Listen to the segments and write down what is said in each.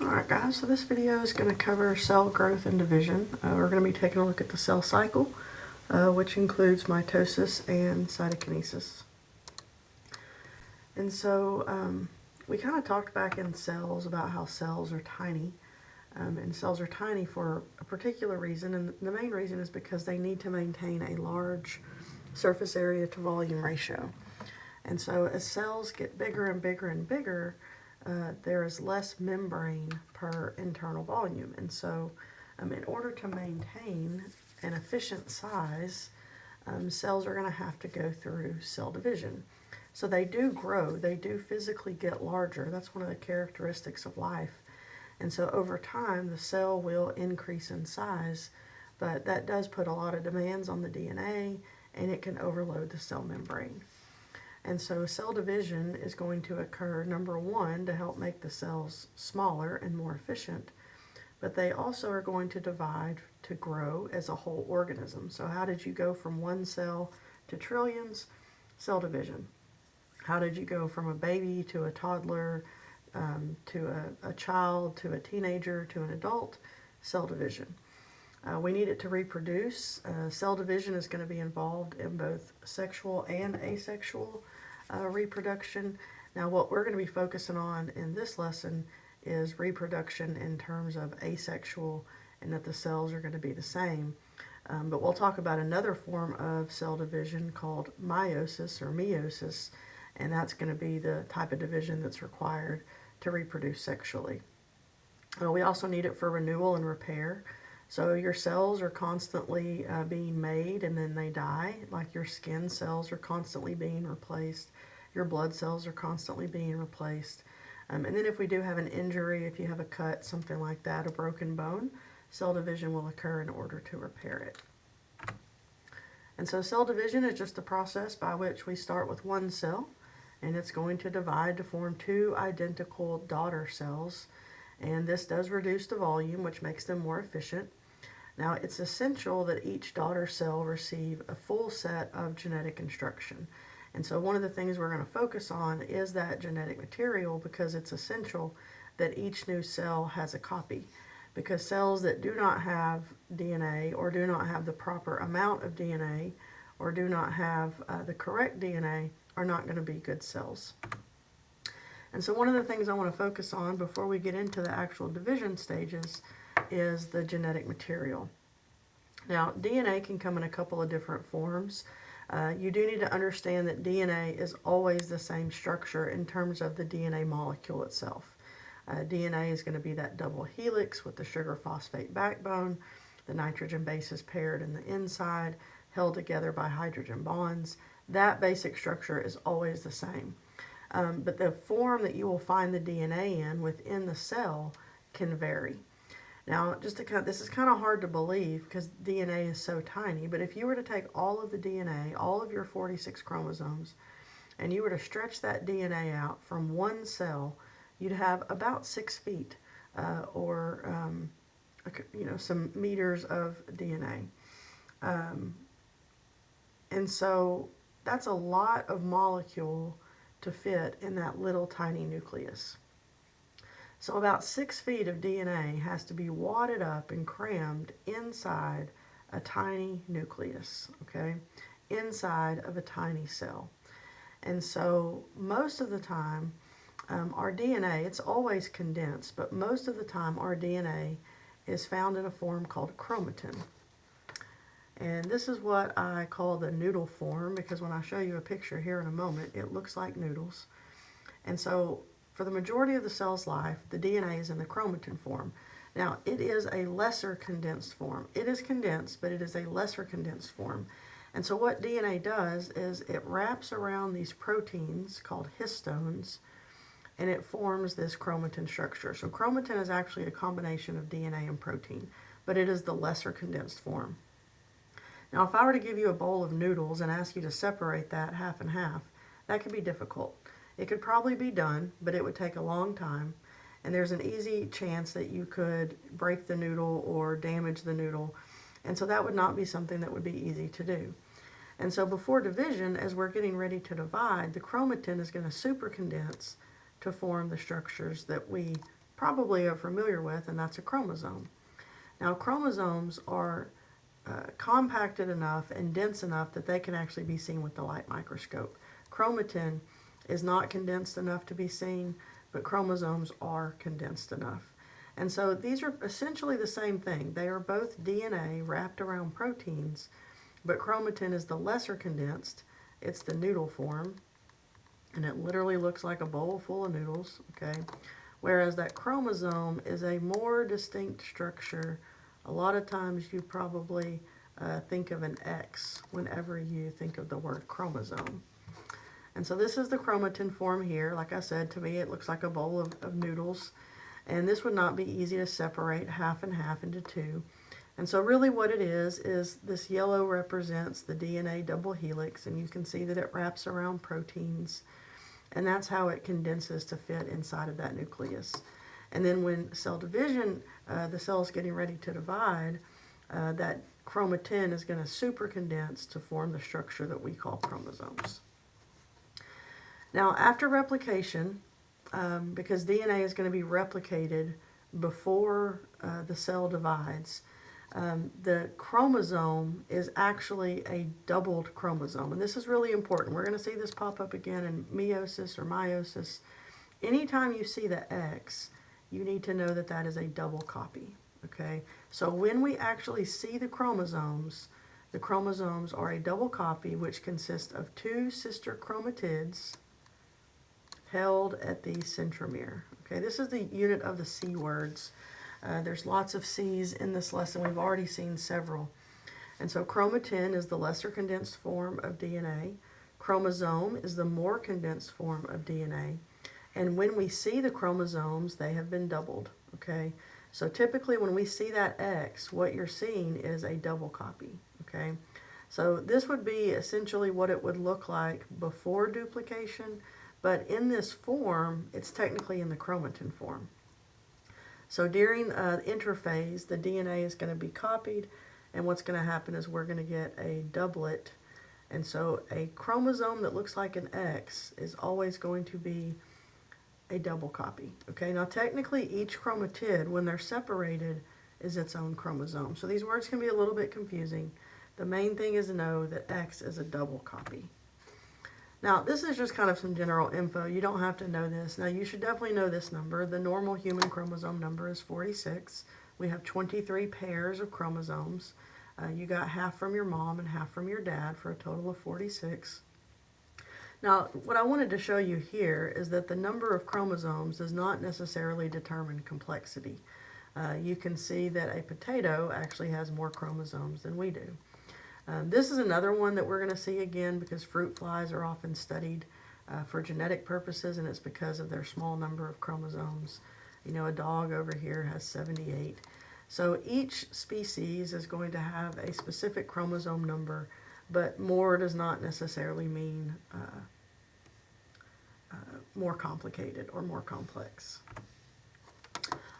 Alright guys, so this video is going to cover cell growth and division. We're going to be taking a look at the cell cycle, which includes mitosis and cytokinesis. And so we kind of talked back in cells about how cells are tiny. And cells are tiny for a particular reason, and the main reason is because they need to maintain a large surface area to volume ratio. And so as cells get bigger and bigger and bigger, there is less membrane per internal volume. And so in order to maintain an efficient size, cells are going to have to go through cell division. So they do grow, they do physically get larger. That's one of the characteristics of life. And so over time, the cell will increase in size, but that does put a lot of demands on the DNA, and it can overload the cell membrane. And so cell division is going to occur, number one, to help make the cells smaller and more efficient, but they also are going to divide to grow as a whole organism. So how did you go from one cell to trillions? Cell division. How did you go from a baby to a toddler, to a child, to a teenager, to an adult? Cell division. We need it to reproduce. Cell division is going to be involved in both sexual and asexual reproduction. Now what we're going to be focusing on in this lesson is reproduction in terms of asexual, and that the cells are going to be the same. But we'll talk about another form of cell division called meiosis or meiosis, and that's going to be the type of division that's required to reproduce sexually. We also need it for renewal and repair. So your cells are constantly being made and then they die, like your skin cells are constantly being replaced, your blood cells are constantly being replaced. And then if we do have an injury, if you have a cut, something like that, a broken bone, cell division will occur in order to repair it. And so cell division is just the process by which we start with one cell, and it's going to divide to form two identical daughter cells. And this does reduce the volume, which makes them more efficient. Now, it's essential that each daughter cell receive a full set of genetic instruction. And so one of the things we're going to focus on is that genetic material, because it's essential that each new cell has a copy. Because cells that do not have DNA, or do not have the proper amount of DNA, or do not have the correct DNA, are not going to be good cells. And so one of the things I want to focus on before we get into the actual division stages is the genetic material. Now, DNA can come in a couple of different forms. You do need to understand that DNA is always the same structure in terms of the DNA molecule itself. DNA is going to be that double helix with the sugar phosphate backbone. The nitrogen base is paired in the inside, held together by hydrogen bonds. That basic structure is always the same. But the form that you will find the DNA in within the cell can vary. Now, this is kind of hard to believe because DNA is so tiny, but if you were to take all of the DNA, all of your 46 chromosomes, and you were to stretch that DNA out from one cell, you'd have about 6 feet or some meters of DNA. And so that's a lot of molecule to fit in that little tiny nucleus. So about 6 feet of DNA has to be wadded up and crammed inside a tiny nucleus, okay? Inside of a tiny cell. And so most of the time, our DNA, it's always condensed, but most of the time our DNA is found in a form called chromatin. And this is what I call the noodle form, because when I show you a picture here in a moment, it looks like noodles. And so for the majority of the cell's life, the DNA is in the chromatin form. Now, it is a lesser condensed form. It is condensed, but it is a lesser condensed form. And so what DNA does is it wraps around these proteins called histones, and it forms this chromatin structure. So chromatin is actually a combination of DNA and protein, but it is the lesser condensed form. Now, if I were to give you a bowl of noodles and ask you to separate that half and half, that could be difficult. It could probably be done, but it would take a long time, and there's an easy chance that you could break the noodle or damage the noodle, and so that would not be something that would be easy to do. And so before division, as we're getting ready to divide, the chromatin is going to supercondense to form the structures that we probably are familiar with, and that's a chromosome. Now, chromosomes are compacted enough and dense enough that they can actually be seen with the light microscope. Chromatin is not condensed enough to be seen, but chromosomes are condensed enough. And so these are essentially the same thing. They are both DNA wrapped around proteins, but chromatin is the lesser condensed. It's the noodle form, and it literally looks like a bowl full of noodles, okay? Whereas that chromosome is a more distinct structure. A lot of times you probably think of an X whenever you think of the word chromosome. And so this is the chromatin form here. Like I said, to me it looks like a bowl of noodles. And this would not be easy to separate half and half into two. And so really what it is this yellow represents the DNA double helix, and you can see that it wraps around proteins. And that's how it condenses to fit inside of that nucleus. And then when cell division, the cell's getting ready to divide, that chromatin is going to super condense to form the structure that we call chromosomes. Now, after replication, because DNA is going to be replicated before the cell divides, the chromosome is actually a doubled chromosome. And this is really important. We're going to see this pop up again in meiosis or meiosis. Anytime you see the X, you need to know that that is a double copy. Okay? So when we actually see the chromosomes are a double copy which consists of two sister chromatids held at the centromere. Okay, this is the unit of the C words. There's lots of C's in this lesson. We've already seen several. And so chromatin is the lesser condensed form of DNA. Chromosome is the more condensed form of DNA. And when we see the chromosomes, they have been doubled. Okay, so typically when we see that X, what you're seeing is a double copy. Okay, so this would be essentially what it would look like before duplication, but in this form, it's technically in the chromatin form. So during interphase, the DNA is going to be copied, and what's going to happen is we're going to get a doublet. And so a chromosome that looks like an X is always going to be a double copy. Okay, now technically each chromatid, when they're separated, is its own chromosome. So these words can be a little bit confusing. The main thing is to know that X is a double copy. Now, this is just kind of some general info. You don't have to know this. Now, you should definitely know this number. The normal human chromosome number is 46. We have 23 pairs of chromosomes. You got half from your mom and half from your dad for a total of 46. Now, what I wanted to show you here is that the number of chromosomes does not necessarily determine complexity. You can see that a potato actually has more chromosomes than we do. This is another one that we're going to see again because fruit flies are often studied for genetic purposes, and it's because of their small number of chromosomes. You know, a dog over here has 78. So each species is going to have a specific chromosome number, but more does not necessarily mean more complicated or more complex.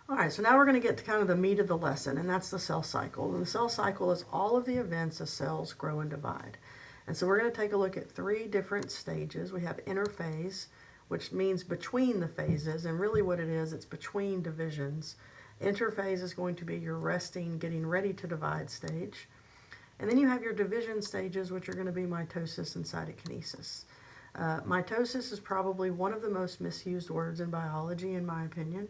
All right, so now we're going to get to kind of the meat of the lesson, and that's the cell cycle. And the cell cycle is all of the events as cells grow and divide. And so we're going to take a look at three different stages. We have interphase, which means between the phases, and really what it is, it's between divisions. Interphase is going to be your resting, getting ready to divide stage. And then you have your division stages, which are going to be mitosis and cytokinesis. Mitosis is probably one of the most misused words in biology, in my opinion,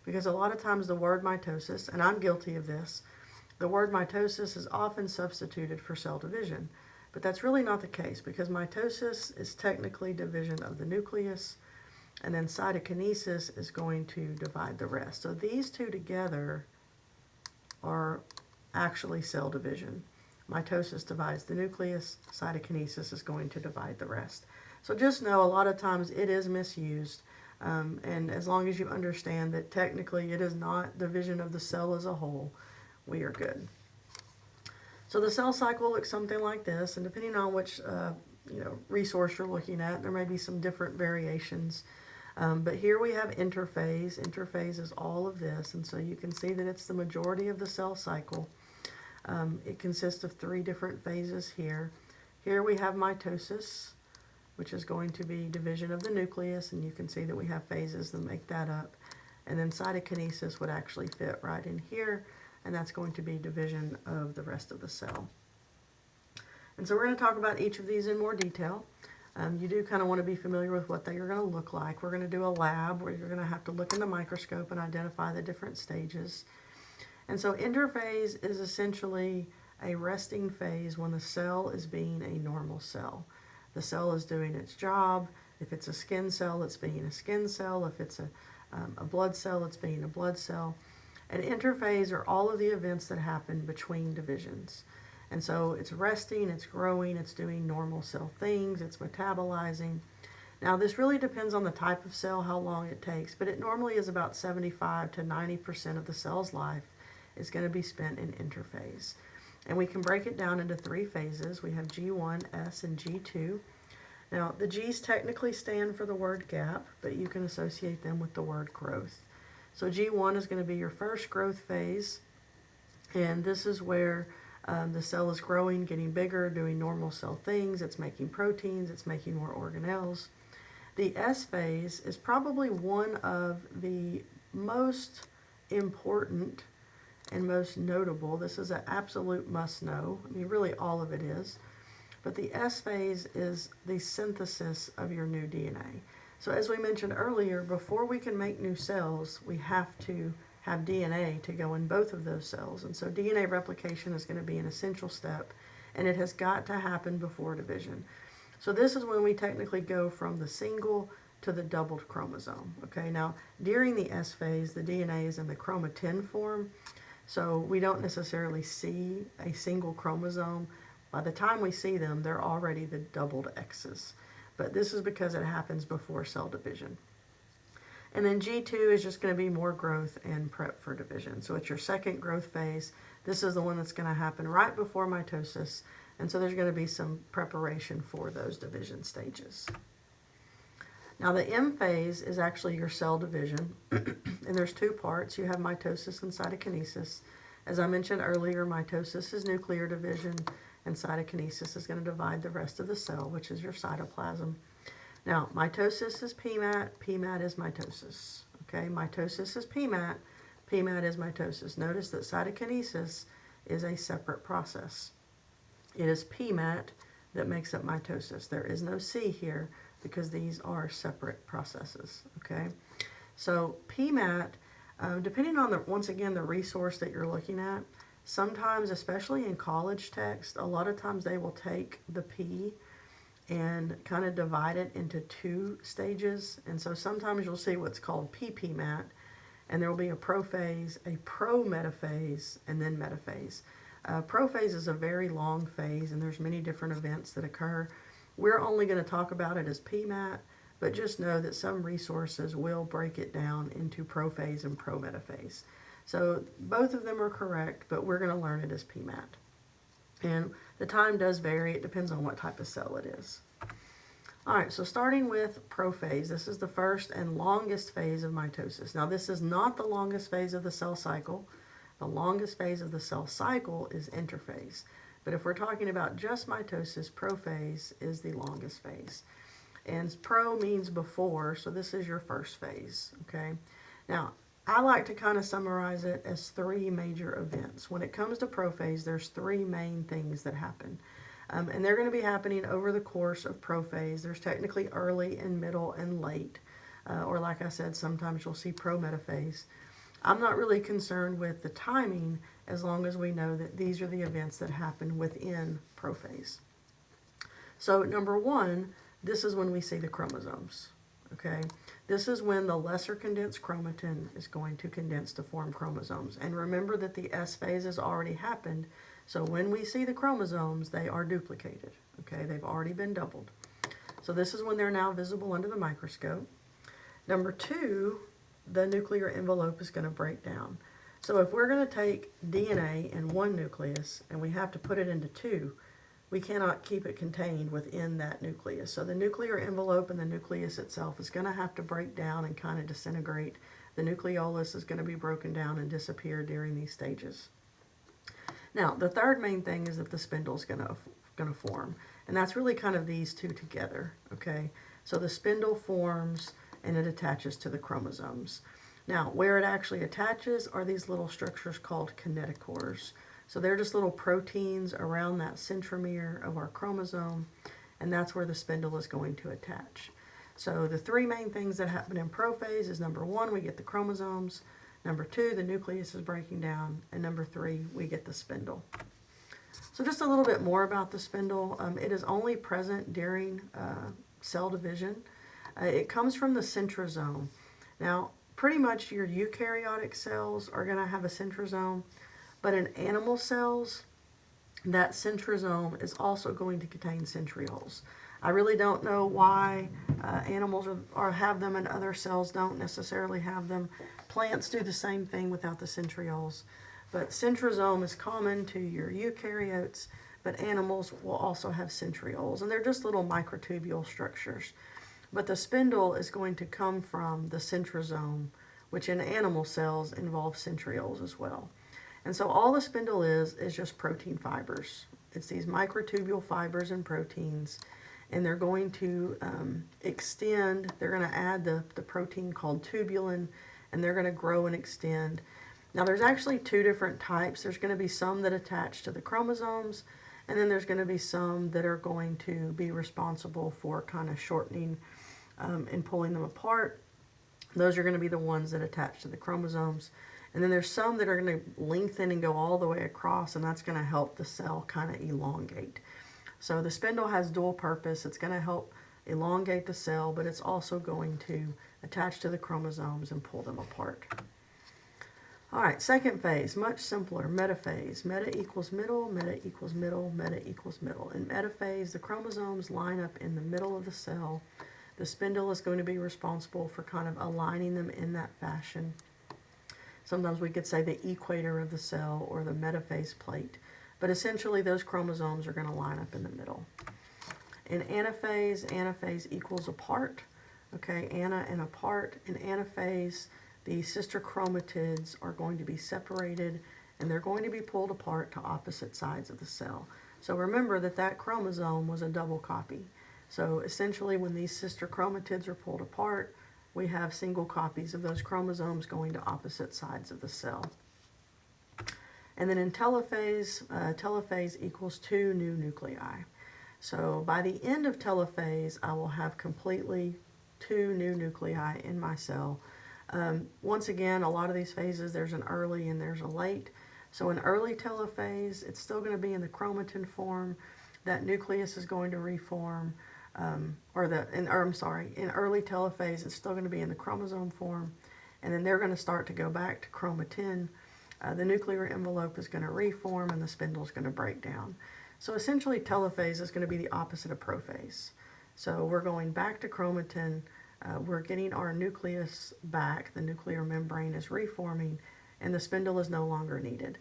because a lot of times the word mitosis, and I'm guilty of this, the word mitosis is often substituted for cell division. But that's really not the case, because mitosis is technically division of the nucleus, and then cytokinesis is going to divide the rest. So these two together are actually cell division. Mitosis divides the nucleus, cytokinesis is going to divide the rest. So just know a lot of times it is misused. And as long as you understand that technically it is not division of the cell as a whole, we are good. So the cell cycle looks something like this, and depending on which resource you're looking at, there may be some different variations. But here we have interphase. Interphase is all of this, and so you can see that it's the majority of the cell cycle. It consists of three different phases here. Here we have mitosis, which is going to be division of the nucleus, and you can see that we have phases that make that up. and then cytokinesis would actually fit right in here, and that's going to be division of the rest of the cell. And so we're going to talk about each of these in more detail. You do kind of want to be familiar with what they are going to look like. We're going to do a lab where you're going to have to look in the microscope and identify the different stages. And so interphase is essentially a resting phase when the cell is being a normal cell. The cell is doing its job. If it's a skin cell, it's being a skin cell. If it's a blood cell, it's being a blood cell. And interphase are all of the events that happen between divisions. And so it's resting, it's growing, it's doing normal cell things, it's metabolizing. Now this really depends on the type of cell, how long it takes, but it normally is about 75 to 90% of the cell's life is going to be spent in interphase. And we can break it down into 3 phases. We have G1, S, and G2. Now the G's technically stand for the word gap, but you can associate them with the word growth. So G1 is going to be your first growth phase, and this is where the cell is growing, getting bigger, doing normal cell things. It's making proteins, it's making more organelles. The S phase is probably one of the most important and most notable. This is an absolute must know. I mean, really all of it is. But the S phase is the synthesis of your new DNA. So as we mentioned earlier, before we can make new cells, we have to have DNA to go in both of those cells. And so DNA replication is going to be an essential step, and it has got to happen before division. So this is when we technically go from the single to the doubled chromosome. Okay, now during the S phase, the DNA is in the chromatin form, so we don't necessarily see a single chromosome. By the time we see them, they're already the doubled X's. But this is because it happens before cell division. And then G2 is just going to be more growth and prep for division. So it's your second growth phase. This is the one that's going to happen right before mitosis. And so there's going to be some preparation for those division stages. Now the M phase is actually your cell division. And there's 2 parts. You have mitosis and cytokinesis. As I mentioned earlier, mitosis is nuclear division, and cytokinesis is going to divide the rest of the cell, which is your cytoplasm. Now, mitosis is PMAT, PMAT is mitosis. Okay, mitosis is PMAT, PMAT is mitosis. Notice that cytokinesis is a separate process. It is PMAT that makes up mitosis. There is no C here because these are separate processes. Okay, so PMAT, depending on once again the resource that you're looking at, sometimes, especially in college text, a lot of times they will take the P and kind of divide it into 2 stages. And so sometimes you'll see what's called PPMAT, and there will be a prophase, a prometaphase, and then metaphase. Prophase is a very long phase, and there's many different events that occur. We're only going to talk about it as PMAT, but just know that some resources will break it down into prophase and prometaphase. So both of them are correct, but we're going to learn it as PMAT. And the time does vary. It depends on what type of cell it is. All right, so starting with prophase, this is the first and longest phase of mitosis. Now, this is not the longest phase of the cell cycle. The longest phase of the cell cycle is interphase. But if we're talking about just mitosis, prophase is the longest phase. And pro means before, so this is your first phase, okay? Now, I like to kind of summarize it as 3 major events. When it comes to prophase, there's 3 main things that happen. And they're going to be happening over the course of prophase. There's technically early and middle and late. Or like I said, sometimes you'll see prometaphase. I'm not really concerned with the timing as long as we know that these are the events that happen within prophase. So number 1, this is when we see the chromosomes. Okay, this is when the lesser condensed chromatin is going to condense to form chromosomes. And remember that the S phase has already happened. So when we see the chromosomes, they are duplicated. Okay, they've already been doubled. So this is when they're now visible under the microscope. Number 2, the nuclear envelope is going to break down. So if we're going to take DNA in 1 nucleus and we have to put it into 2, we cannot keep it contained within that nucleus. So the nuclear envelope and the nucleus itself is going to have to break down and kind of disintegrate. The nucleolus is going to be broken down and disappear during these stages. Now, the third main thing is that the spindle is going to form. And that's really kind of these 2 together, okay? So the spindle forms and it attaches to the chromosomes. Now, where it actually attaches are these little structures called kinetochores. So they're just little proteins around that centromere of our chromosome, and that's where the spindle is going to attach. So the three main things that happen in prophase is number one, we get the chromosomes. Number two, the nucleus is breaking down. And number three, we get the spindle. So just a little bit more about the spindle. It is only present during cell division. It comes from the centrosome. Now, pretty much your eukaryotic cells are going to have a centrosome, but in animal cells, that centrosome is also going to contain centrioles. I really don't know why animals have them and other cells don't necessarily have them. Plants do the same thing without the centrioles. But centrosome is common to your eukaryotes, but animals will also have centrioles. And they're just little microtubule structures. But the spindle is going to come from the centrosome, which in animal cells involves centrioles as well. And so all the spindle is just protein fibers. It's these microtubule fibers and proteins, and they're going to extend. They're going to add the protein called tubulin, and they're going to grow and extend. Now there's actually two different types. There's going to be some that attach to the chromosomes, and then there's going to be some that are going to be responsible for kind of shortening and pulling them apart. Those are going to be the ones that attach to the chromosomes. And then there's some that are going to lengthen and go all the way across, and that's going to help the cell kind of elongate. So the spindle has dual purpose. It's going to help elongate the cell, but it's also going to attach to the chromosomes and pull them apart. All right, second phase, much simpler, metaphase. Meta equals middle, meta equals middle, meta equals middle. In metaphase, the chromosomes line up in the middle of the cell. The spindle is going to be responsible for kind of aligning them in that fashion. Sometimes we could say the equator of the cell or the metaphase plate. But essentially, those chromosomes are going to line up in the middle. In anaphase, anaphase equals apart. Okay, ana and apart. In anaphase, the sister chromatids are going to be separated, and they're going to be pulled apart to opposite sides of the cell. So remember that chromosome was a double copy. So essentially, when these sister chromatids are pulled apart, we have single copies of those chromosomes going to opposite sides of the cell. And then in telophase, telophase equals 2 new nuclei. So by the end of telophase, I will have completely 2 new nuclei in my cell. Once again, a lot of these phases, there's an early and there's a late. So in early telophase, it's still going to be in the chromatin form. That nucleus is going to reform. In early telophase, it's still going to be in the chromosome form. And then they're going to start to go back to chromatin. The nuclear envelope is going to reform, and the spindle is going to break down. So essentially, telophase is going to be the opposite of prophase. So we're going back to chromatin. We're getting our nucleus back. The nuclear membrane is reforming, and the spindle is no longer needed.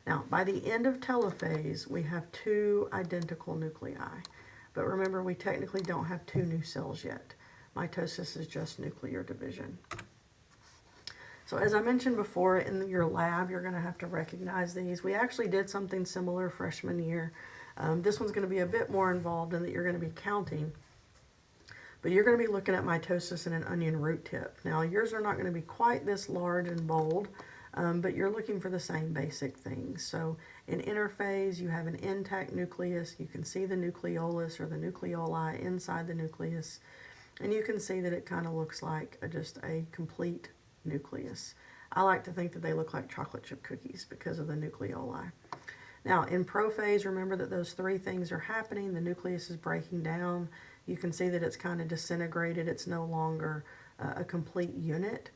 Now, by the end of telophase, we have 2 identical nuclei. But remember, we technically don't have 2 new cells yet. Mitosis is just nuclear division. So as I mentioned before, in your lab, you're going to have to recognize these. We actually did something similar freshman year. This one's going to be a bit more involved in that you're going to be counting. But you're going to be looking at mitosis in an onion root tip. Now, yours are not going to be quite this large and bold, but you're looking for the same basic things. So in interphase, you have an intact nucleus. You can see the nucleolus or the nucleoli inside the nucleus. And you can see that it kind of looks like just a complete nucleus. I like to think that they look like chocolate chip cookies because of the nucleoli. Now, in prophase, remember that those 3 things are happening. The nucleus is breaking down. You can see that it's kind of disintegrated. It's no longer a complete unit.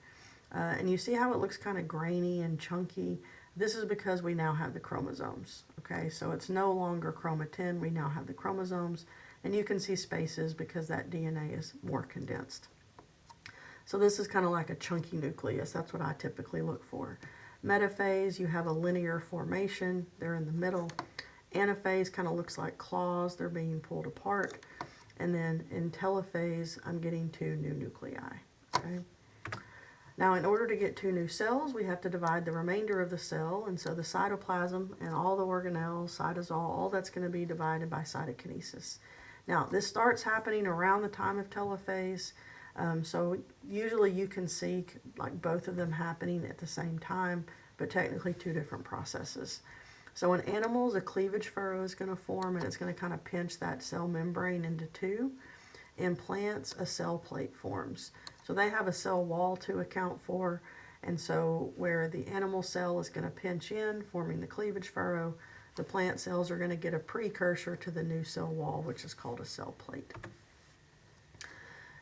And you see how it looks kind of grainy and chunky. This is because we now have the chromosomes. Okay, so it's no longer chromatin. We now have the chromosomes. And you can see spaces because that DNA is more condensed. So this is kind of like a chunky nucleus. That's what I typically look for. Metaphase, you have a linear formation. They're in the middle. Anaphase kind of looks like claws. They're being pulled apart. And then in telophase, I'm getting 2 new nuclei. Okay. Now, in order to get 2 new cells, we have to divide the remainder of the cell. And so the cytoplasm and all the organelles, cytosol, all that's going to be divided by cytokinesis. Now, this starts happening around the time of telophase. So usually you can see like both of them happening at the same time, but technically two different processes. So in animals, a cleavage furrow is going to form and it's going to kind of pinch that cell membrane into two. In plants, a cell plate forms. So they have a cell wall to account for, and so where the animal cell is going to pinch in, forming the cleavage furrow, the plant cells are going to get a precursor to the new cell wall, which is called a cell plate.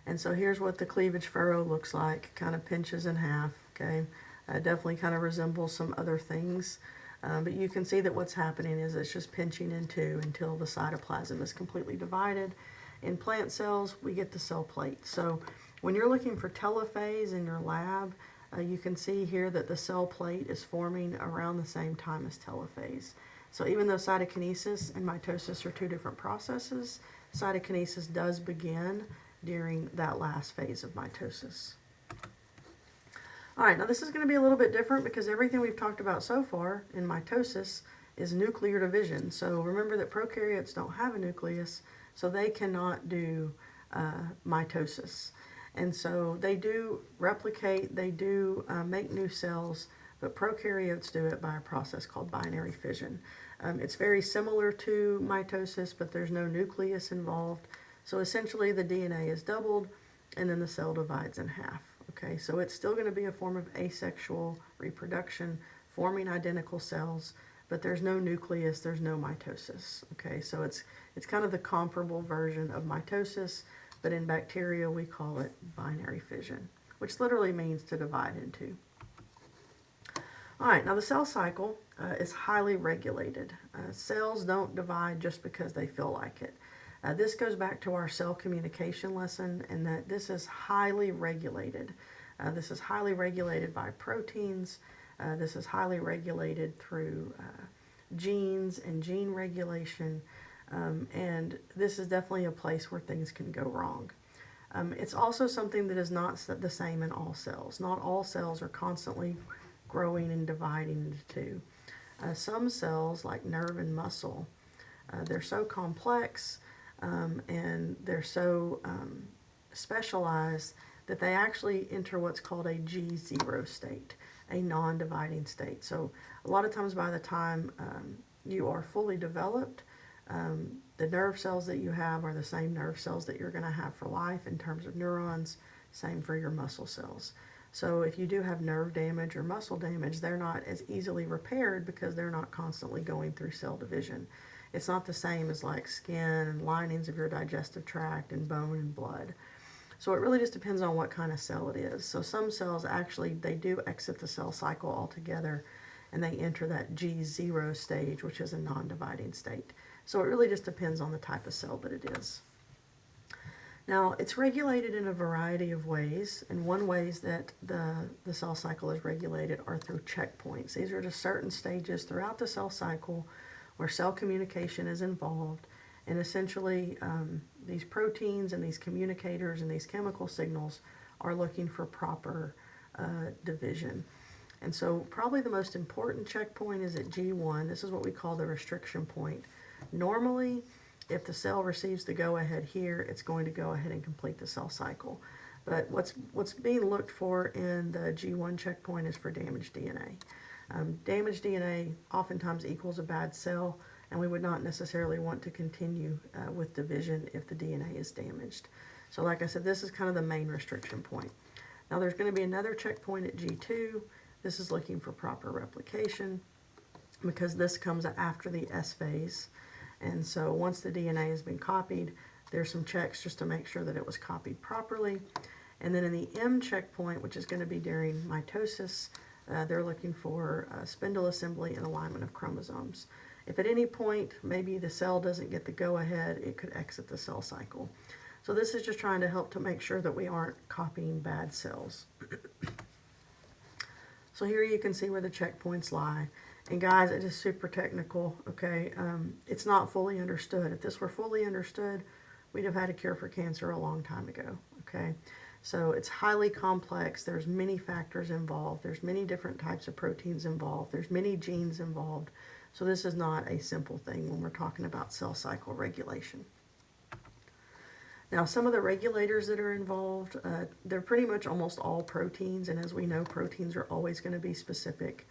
And so here's what the cleavage furrow looks like, kind of pinches in half, okay? Definitely kind of resembles some other things, but you can see that what's happening is it's just pinching in two until the cytoplasm is completely divided. In plant cells, we get the cell plate. So when you're looking for telophase in your lab, you can see here that the cell plate is forming around the same time as telophase. So even though cytokinesis and mitosis are two different processes, cytokinesis does begin during that last phase of mitosis. All right, now this is going to be a little bit different because everything we've talked about so far in mitosis is nuclear division. So remember that prokaryotes don't have a nucleus, so they cannot do mitosis. And so they do replicate, they do make new cells, but prokaryotes do it by a process called binary fission. It's very similar to mitosis, but there's no nucleus involved. So essentially the DNA is doubled and then the cell divides in half. Okay, so it's still going to be a form of asexual reproduction, forming identical cells, but there's no nucleus, there's no mitosis. Okay, so it's kind of the comparable version of mitosis, but in bacteria we call it binary fission, which literally means to divide in two. All right, now the cell cycle is highly regulated. Cells don't divide just because they feel like it. This goes back to our cell communication lesson, and that this is highly regulated. This is highly regulated by proteins. This is highly regulated through genes and gene regulation, and this is definitely a place where things can go wrong. It's also something that is not the same in all cells. Not all cells are constantly growing and dividing into two. Some cells, like nerve and muscle, they're so complex and they're so specialized that they actually enter what's called a G0 state, a non-dividing state. So a lot of times by the time you are fully developed, the nerve cells that you have are the same nerve cells that you're going to have for life in terms of neurons, same for your muscle cells. So if you do have nerve damage or muscle damage, they're not as easily repaired because they're not constantly going through cell division. It's not the same as like skin and linings of your digestive tract and bone and blood. So it really just depends on what kind of cell it is. So some cells actually, they do exit the cell cycle altogether and they enter that G0 stage, which is a non-dividing state. So it really just depends on the type of cell that it is. Now, it's regulated in a variety of ways, and one ways that the cell cycle is regulated are through checkpoints. These are just certain stages throughout the cell cycle where cell communication is involved, and essentially these proteins and these communicators and these chemical signals are looking for proper division. And so probably the most important checkpoint is at G1. This is what we call the restriction point. Normally, if the cell receives the go-ahead here, it's going to go ahead and complete the cell cycle. But what's being looked for in the G1 checkpoint is for damaged DNA. Damaged DNA oftentimes equals a bad cell, and we would not necessarily want to continue with division if the DNA is damaged. So like I said, this is kind of the main restriction point. Now there's going to be another checkpoint at G2. This is looking for proper replication because this comes after the S phase. And so once the DNA has been copied, there's some checks just to make sure that it was copied properly. And then in the M checkpoint, which is going to be during mitosis, they're looking for spindle assembly and alignment of chromosomes. If at any point maybe the cell doesn't get the go-ahead, it could exit the cell cycle. So this is just trying to help to make sure that we aren't copying bad cells. So here you can see where the checkpoints lie. And guys, it is super technical, okay? It's not fully understood. If this were fully understood, we'd have had a cure for cancer a long time ago, okay? So it's highly complex. There's many factors involved. There's many different types of proteins involved. There's many genes involved. So this is not a simple thing when we're talking about cell cycle regulation. Now, some of the regulators that are involved, they're pretty much almost all proteins, and as we know, proteins are always going to be specific.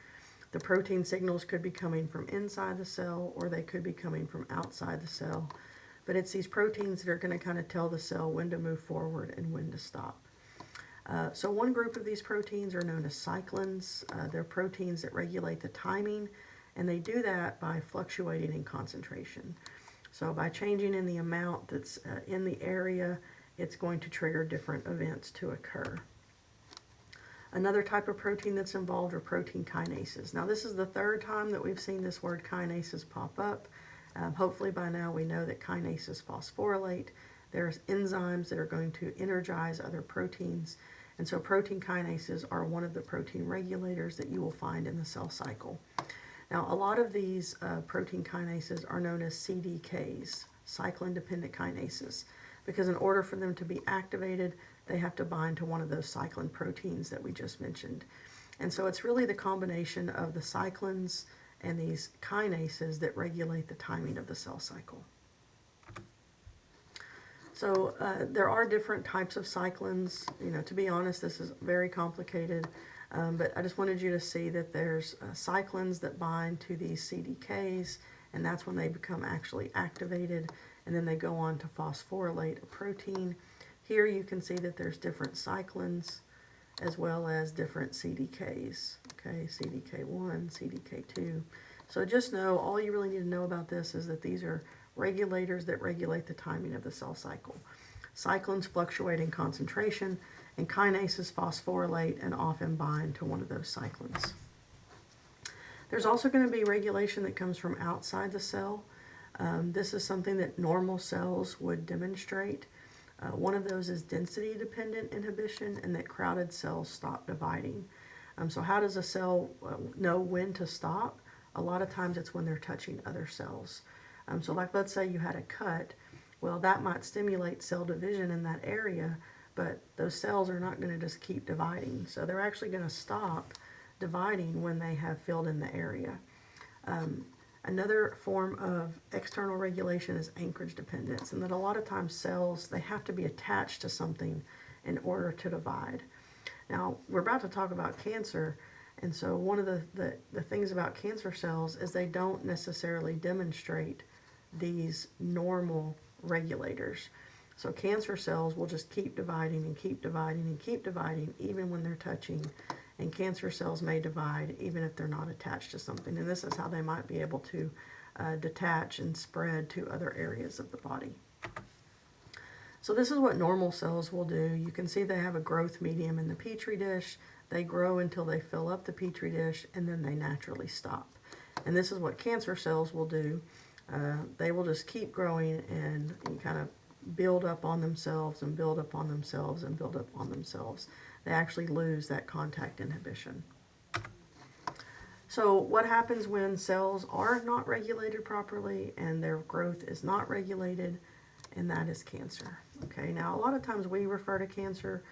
The protein signals could be coming from inside the cell, or they could be coming from outside the cell. But it's these proteins that are going to kind of tell the cell when to move forward and when to stop. So one group of these proteins are known as cyclins. They're proteins that regulate the timing, and they do that by fluctuating in concentration. So by changing in the amount that's in the area, it's going to trigger different events to occur. Another type of protein that's involved are protein kinases. Now, this is the third time that we've seen this word kinases pop up. Hopefully by now we know that kinases phosphorylate. There's enzymes that are going to energize other proteins. And so protein kinases are one of the protein regulators that you will find in the cell cycle. Now, a lot of these protein kinases are known as CDKs, cyclin-dependent kinases, because in order for them to be activated, they have to bind to one of those cyclin proteins that we just mentioned. And so it's really the combination of the cyclins and these kinases that regulate the timing of the cell cycle. So there are different types of cyclins. To be honest, this is very complicated, but I just wanted you to see that there's cyclins that bind to these CDKs, and that's when they become actually activated, and then they go on to phosphorylate a protein. Here you can see that there's different cyclins as well as different CDKs, okay, CDK1, CDK2. So just know, all you really need to know about this is that these are regulators that regulate the timing of the cell cycle. Cyclins fluctuate in concentration, and kinases phosphorylate and often bind to one of those cyclins. There's also going to be regulation that comes from outside the cell. This is something that normal cells would demonstrate. One of those is density-dependent inhibition, and that crowded cells stop dividing. So how does a cell know when to stop? A lot of times it's when they're touching other cells. So like, let's say you had a cut. Well, that might stimulate cell division in that area, but those cells are not going to just keep dividing. So they're actually going to stop dividing when they have filled in the area. Another form of external regulation is anchorage dependence, and that a lot of times cells, they have to be attached to something in order to divide. Now, we're about to talk about cancer, and so one of the things about cancer cells is they don't necessarily demonstrate these normal regulators. So cancer cells will just keep dividing and keep dividing and keep dividing even when they're touching, and cancer cells may divide even if they're not attached to something, and this is how they might be able to detach and spread to other areas of the body. So this is what normal cells will do. You can see they have a growth medium in the petri dish. They grow until they fill up the petri dish, and then they naturally stop. And this is what cancer cells will do. They will just keep growing and kind of build up on themselves and build up on themselves and build up on themselves. They actually lose that contact inhibition. So what happens when cells are not regulated properly and their growth is not regulated? And that is cancer. Okay, now a lot of times we refer to cancer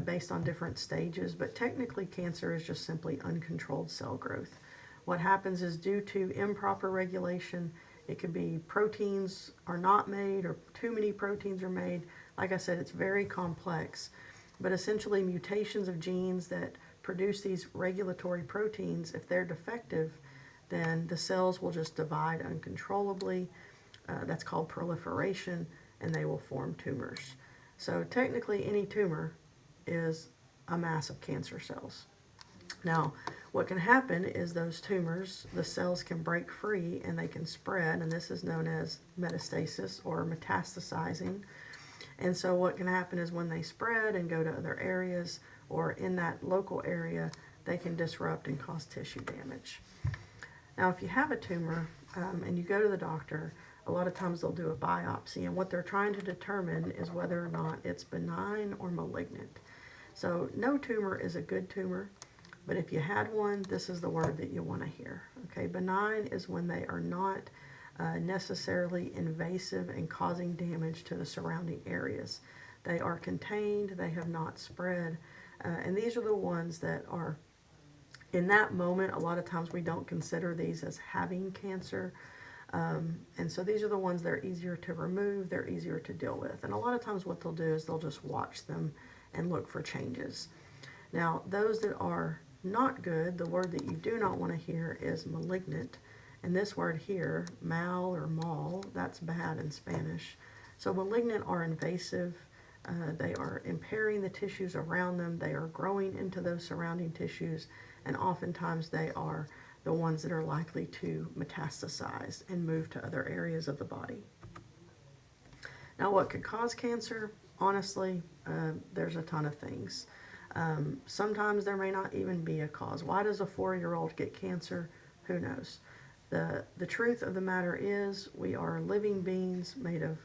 based on different stages, but technically cancer is just simply uncontrolled cell growth. What happens is, due to improper regulation, it could be proteins are not made or too many proteins are made. Like I said, it's very complex, but essentially mutations of genes that produce these regulatory proteins, if they're defective, then the cells will just divide uncontrollably. That's called proliferation, and they will form tumors. So technically any tumor is a mass of cancer cells. Now, what can happen is those tumors, the cells can break free and they can spread, and this is known as metastasis or metastasizing. And so what can happen is when they spread and go to other areas, or in that local area, they can disrupt and cause tissue damage. Now, if you have a tumor and you go to the doctor, a lot of times they'll do a biopsy, and what they're trying to determine is whether or not it's benign or malignant. So no tumor is a good tumor, but if you had one, this is the word that you want to hear. Okay, benign is when they are not necessarily invasive and causing damage to the surrounding areas. They are contained, they have not spread, and these are the ones that are, in that moment, a lot of times we don't consider these as having cancer, And so these are the ones that are easier to remove, they're easier to deal with. And a lot of times what they'll do is they'll just watch them and look for changes. Now, those that are not good, the word that you do not want to hear is malignant. And this word here, mal or mal, that's bad in Spanish. So malignant are invasive. They are impairing the tissues around them. They are growing into those surrounding tissues. And oftentimes they are the ones that are likely to metastasize and move to other areas of the body. Now, what could cause cancer? Honestly, there's a ton of things. Sometimes there may not even be a cause. Why does a 4-year-old get cancer? Who knows? The truth of the matter is we are living beings made of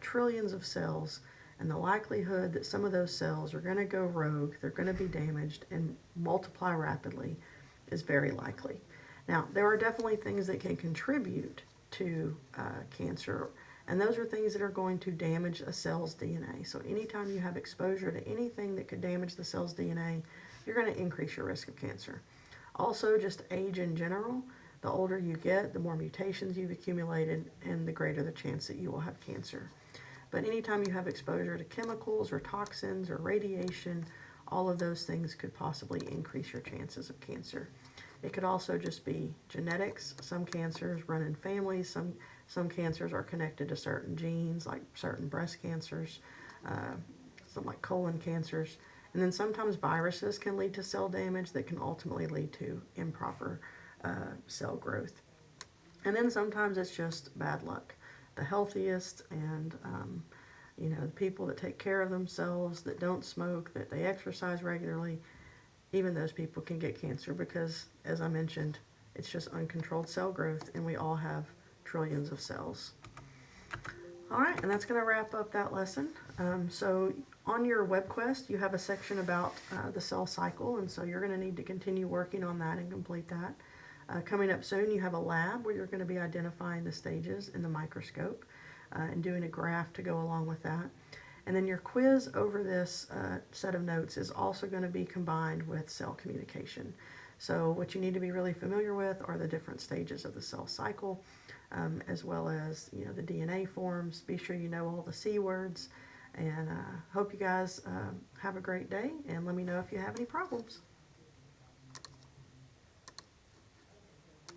trillions of cells, and the likelihood that some of those cells are going to go rogue, they're going to be damaged and multiply rapidly is very likely. Now, there are definitely things that can contribute to cancer, and those are things that are going to damage a cell's DNA. So anytime you have exposure to anything that could damage the cell's DNA, you're going to increase your risk of cancer. Also, just age in general. The older you get, the more mutations you've accumulated, and the greater the chance that you will have cancer. But anytime you have exposure to chemicals or toxins or radiation, all of those things could possibly increase your chances of cancer. It could also just be genetics. Some cancers run in families. Some cancers are connected to certain genes, like certain breast cancers, some like colon cancers. And then sometimes viruses can lead to cell damage that can ultimately lead to improper cell growth. And then sometimes it's just bad luck. The healthiest and the people that take care of themselves, that don't smoke, that they exercise regularly, even those people can get cancer because, as I mentioned, it's just uncontrolled cell growth, and we all have trillions of cells. All right, and that's going to wrap up that lesson. So on your web quest, you have a section about the cell cycle, and so you're going to need to continue working on that and complete that. Coming up soon, you have a lab where you're going to be identifying the stages in the microscope and doing a graph to go along with that. And then your quiz over this set of notes is also going to be combined with cell communication. So what you need to be really familiar with are the different stages of the cell cycle, as well as the DNA forms. Be sure you know all the C words, and hope you guys have a great day, and let me know if you have any problems.